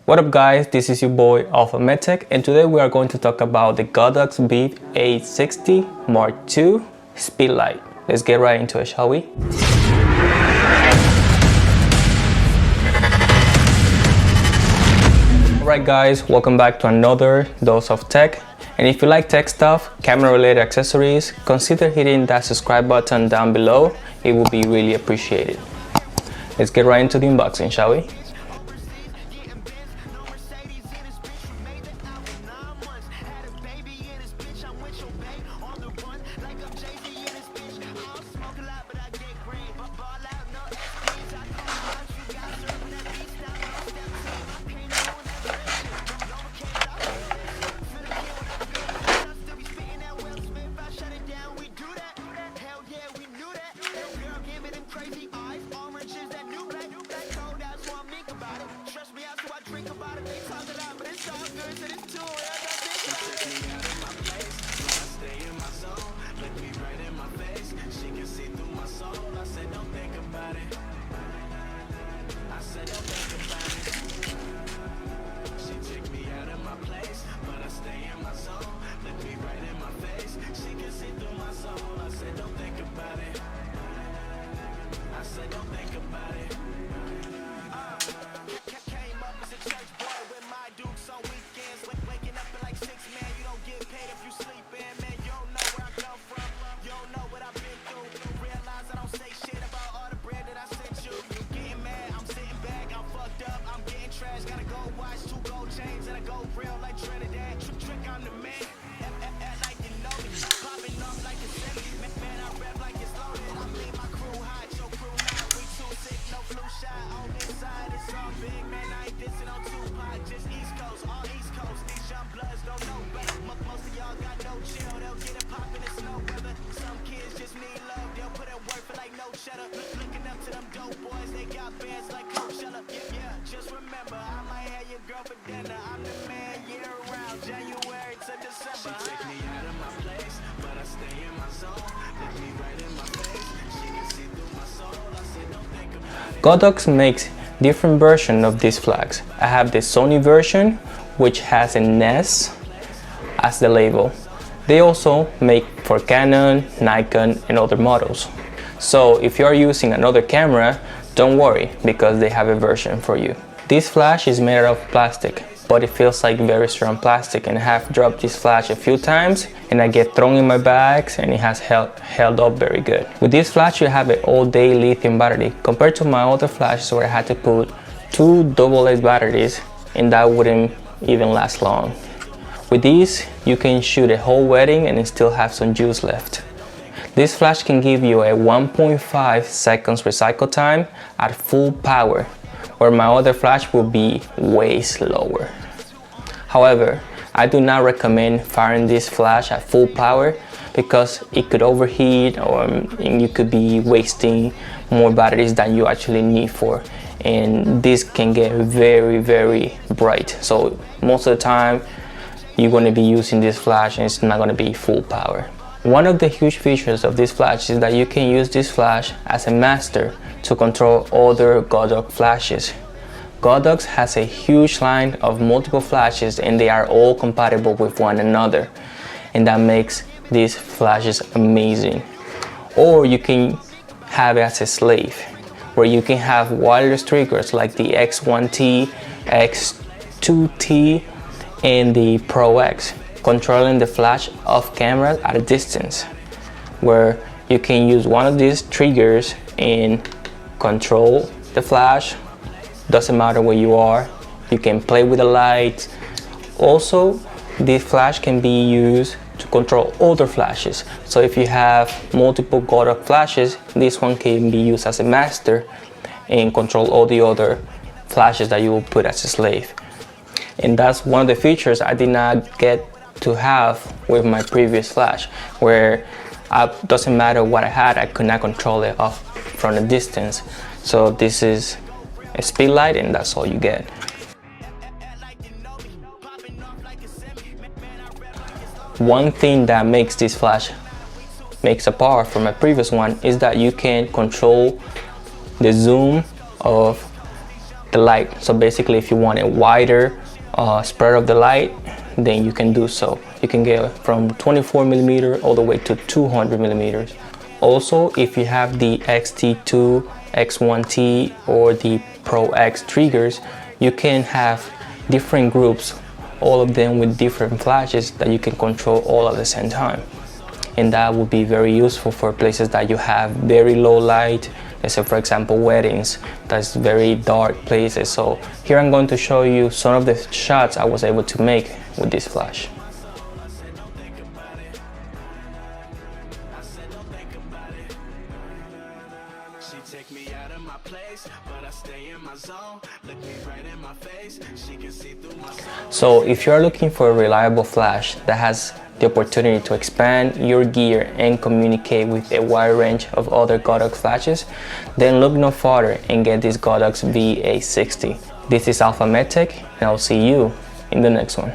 What up guys, this is your boy Alpha Medtech, and today we are going to talk about the Godox v860 Mark II Speedlight. Let's get right into it, shall we? Alright guys, welcome back to another dose of tech. And if you like tech stuff, camera related accessories, consider hitting that subscribe button down below. It will be really appreciated. Let's get right into the unboxing, shall we? Godox makes different versions of these flags. I have the Sony version, which has an S as the label. They also make for Canon, Nikon, and other models. So if you are using another camera, don't worry, because they have a version for you. This flash is made out of plastic, but it feels like very strong plastic, and I have dropped this flash a few times and I get thrown in my bags, and it has held up very good. With this flash you have an all-day lithium battery compared to my other flashes where I had to put two AA batteries and that wouldn't even last long. With these you can shoot a whole wedding and still have some juice left. This flash can give you a 1.5 seconds recycle time at full power, where my other flash will be way slower. However, I do not recommend firing this flash at full power because it could overheat, and you could be wasting more batteries than you actually need for. And this can get very bright. So most of the time you're going to be using this flash and it's not going to be full power. One of the huge features of this flash is that you can use this flash as a master to control other Godox flashes. Godox has a huge line of multiple flashes and they are all compatible with one another, and that makes these flashes amazing. Or you can have it as a slave, where you can have wireless triggers like the X1T, X2T, and the Pro X, controlling the flash off camera at a distance, where you can use one of these triggers and control the flash. Doesn't matter where you are, you can play with the lights. Also, this flash can be used to control other flashes. So if you have multiple Godox flashes, this one can be used as a master and control all the other flashes that you will put as a slave. And that's one of the features I did not get to have with my previous flash, where it doesn't matter what I had, I could not control it off from a distance. So this is a speedlight and that's all you get. One thing that makes this flash apart from my previous one is that you can control the zoom of the light. So basically, if you want a wider spread of the light, then you can do so. You can get from 24 millimeter all the way to 200 millimeters. Also, if you have the XT2, X1T, or the Pro X triggers, you can have different groups, all of them with different flashes that you can control all at the same time. And that would be very useful for places that you have very low light. Let's say, for example, weddings, that's very dark places. So here I'm going to show you some of the shots I was able to make with this flash. So if you're looking for a reliable flash that has the opportunity to expand your gear and communicate with a wide range of other Godox flashes, then look no farther and get this Godox v860. This is Alpha Medtech, and I'll see you in the next one.